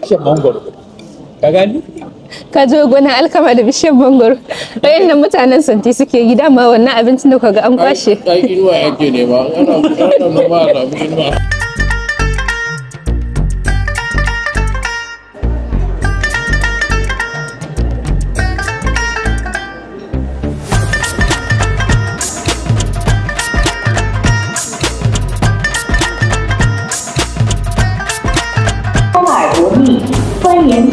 bishiyar mangoro ka gani ka zo gonan alkama da bishiyar mangoro wayannan mutanen santi suke yi dama wannan abincin da kaga an kwashe ai inuwa yake ne ba ana noma a samu inuwa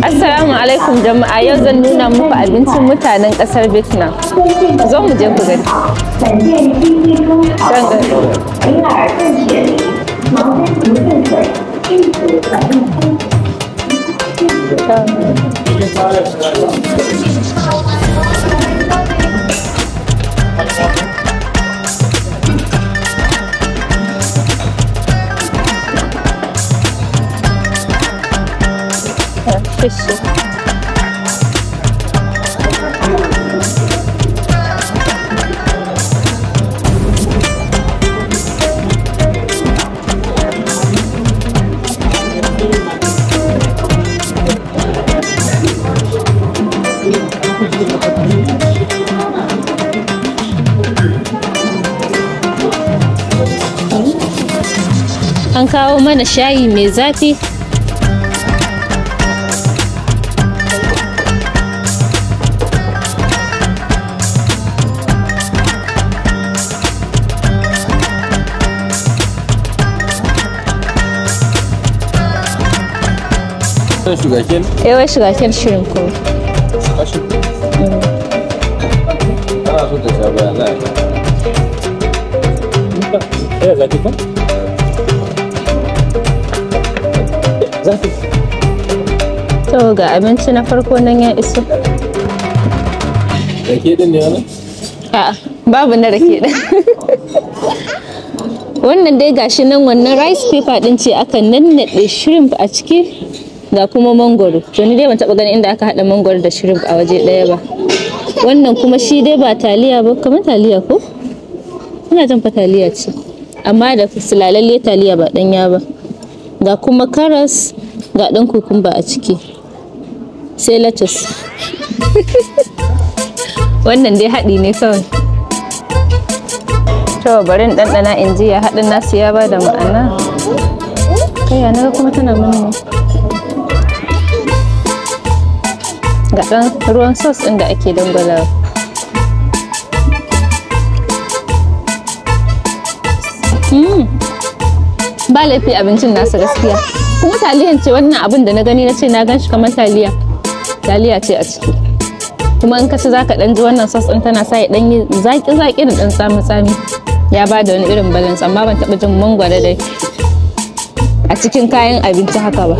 Assalamu alaikum jama'a, yau zan nuna muku abincin mutanen kasar Vietnam. Zo mu je ku gani. Fish. An kawo mana shayi mai zafi. Sugarcane? Wai sugarcane shirin kuma. Ana so ta sha baya za a yi. Zafi ko? Zafi. To ga abinci na farko nan ya iso. Rake din ne wani? A'a, babu na rake din. Wannan dai gashi nan wannan rice paper din ce aka nannaɗe shrimp a ciki. Ga kuma mangoro, to ni dai ban taba ganin inda aka hada mangoro da shrimp a waje daya ba. Wannan kuma shi dai ba taliya ba, kamar taliya ko? Ina jin fa taliya ce, amma da sulalalle taliya ba danya ba. Ga kuma karas, ga dan kukumba a ciki. Sai lettuce. Wannan dai haɗi ne kawai. To bari in ɗanɗana in ji ya haɗin nasu ya ba da ma'ana. Kai ya naga kuma tana mun ga ɗan ruwan sos ɗin da ake dangwalawa. Ba laifi abincin nasu gaskiya. Kuma taliyan ce wannan abin da na gani na ce na gan shi kamar taliya. Taliya ce a ciki. Kuma in ka ci za ka ɗan ji wannan sos ɗin tana sa ya ɗan yi zaƙi-zaƙi da ɗan tsami-tsami. Ya ba da wani irin balance amma ban taɓa jin mangwaro dai a cikin kayan abinci haka ba.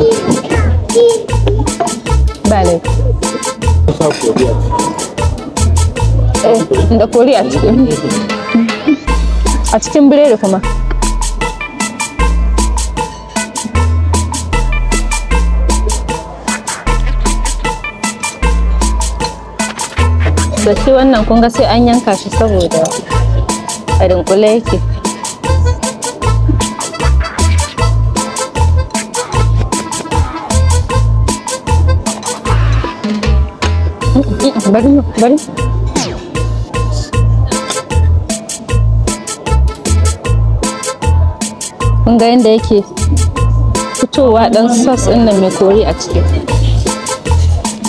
Ba laifi. Da kori a cikin biredi kuma. Da shi wannan kun ga sai an yanka shi saboda a dunkule yake. Bari. Kun ga yadda yake fitowa ɗan sos ɗin nan mai kori a ciki.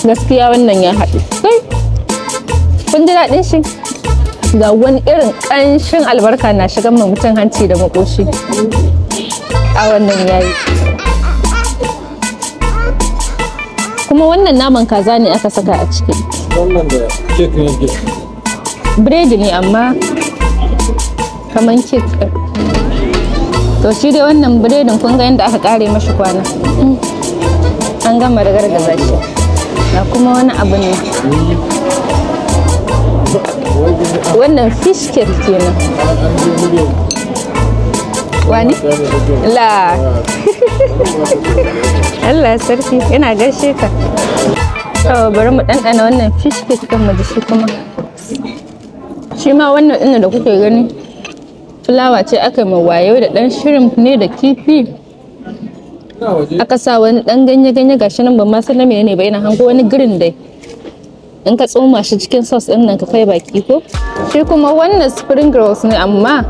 Gaskiya wannan ya haɗu. Kun ji daɗin shi? Ga wani irin ƙanshin albarka na shigan ma mutum hanci da makoshi. A wannan yayi. Kuma wannan naman kaza ne aka saka a ciki. Wannan da kek ne ke. Biredi ne amma kaman kek. To shi dai wannan biredin kun ga yadda aka kare mashi kwana. An gama da gargaza shi. Ga kuma wani abu ne. Wannan fish cake kenan. Wani? La. Allah sarki, ina gaishe ka. To bari mu ɗanɗana wannan fish cake kan mu da shi kuma. Shi ma wannan ɗin da kuke gani fulawa ce aka yi wayo da ɗan shrimp ne da kifi aka sa wani dan ganye gashi nan ban ma san na menene ba, yana hango wani green dai. In ka tsoma shi cikin sauce din nan ka kai baki ko. Shi kuma wannan spring rolls ne, amma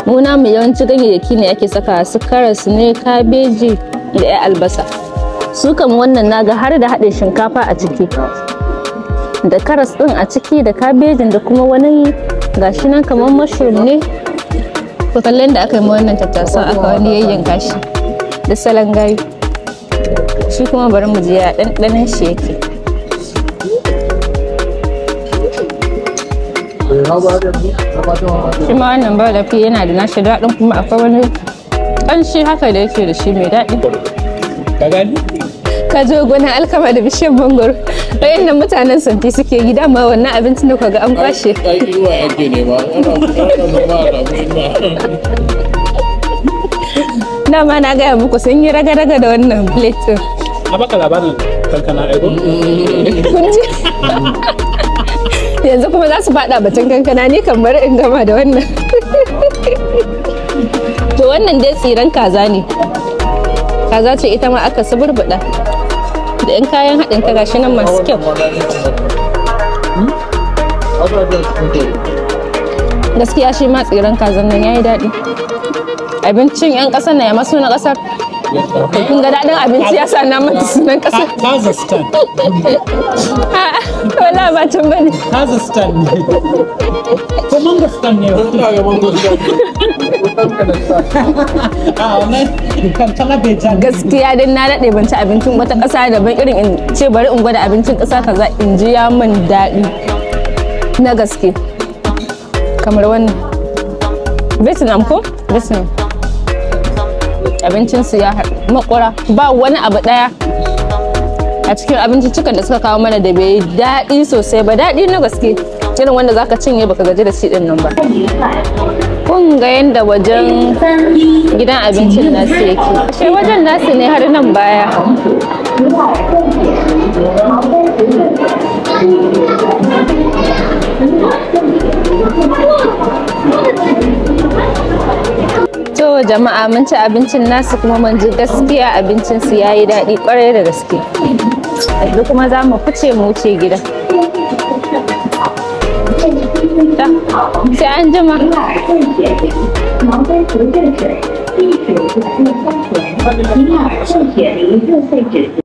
mu namu yawanci ganyayyaki ne ake saka, su karas ne, kabeji da ya albasa. Su kam wannan naga har da haɗin shinkafa a ciki, da karas din a ciki, da kabejin, da kuma wani gashi nan kamar mushroom ne. Ku kallon da aka yi wannan tattasan aka wani yayyanka shi da salon gayu. Shi kuma bari mu je ya ɗanɗanon shi yake. Shi ma wannan ba lafi yana da nashi daɗin, kuma akwai wani ƙanshi haka da yake da shi mai daɗi. Ka gani? Ka zo gonan alkama da bishiyar mangoro. Wayannan mutanen santi suke gida ma wannan abincin da kaga an kwashe. Ai inuwa ake nema. Ana noma da inuwa. Dama na gaya muku sun yi raga-raga da wannan plate ɗin. A baka labarin kankana aiko? Kun ji? Yanzu kuma za su faɗa batun kankana, ni kan bari in gama da wannan. To wannan dai tsiran kaza ne. Kaza ce ita ma aka suburbuɗa. Da 'yan kayan haɗin ta gashi nan masu kyau. Gaskiya shi ma tsiran kazan nan yayi daɗi. Abincin 'yan ƙasar na ya masu na ƙasar. Kun ga daɗin abinci ya sa na mata sunan ƙasar. Kazakhstan. Wala ba can bane. Kazakhstan ne. Ko Mangastan ne. A wannan kankana bai jan. Gaskiya dan na daɗe ban ci abincin wata ƙasa daban irin in ce bari in gwada abincin ƙasa kaza in ji ya min daɗi na gaske. Kamar wannan. Vietnam ko? Vietnam. Abincinsu ya makura, ba wani abu ɗaya a cikin abinciccikan da suka kawo mana da bai daɗi sosai ba, daɗi na gaske irin wanda zaka cinye baka gaji da shi ɗin nan ba. Kun ga yadda wajen gidan abincin nasu yake, shi wajen nasu ne har nan baya. To jama'a mun ci abincin nasu kuma mun ji gaskiya abincin su yayi daɗi ƙwarai da gaske. Yanzu kuma za mu fice mu wuce gida. Sai an jima.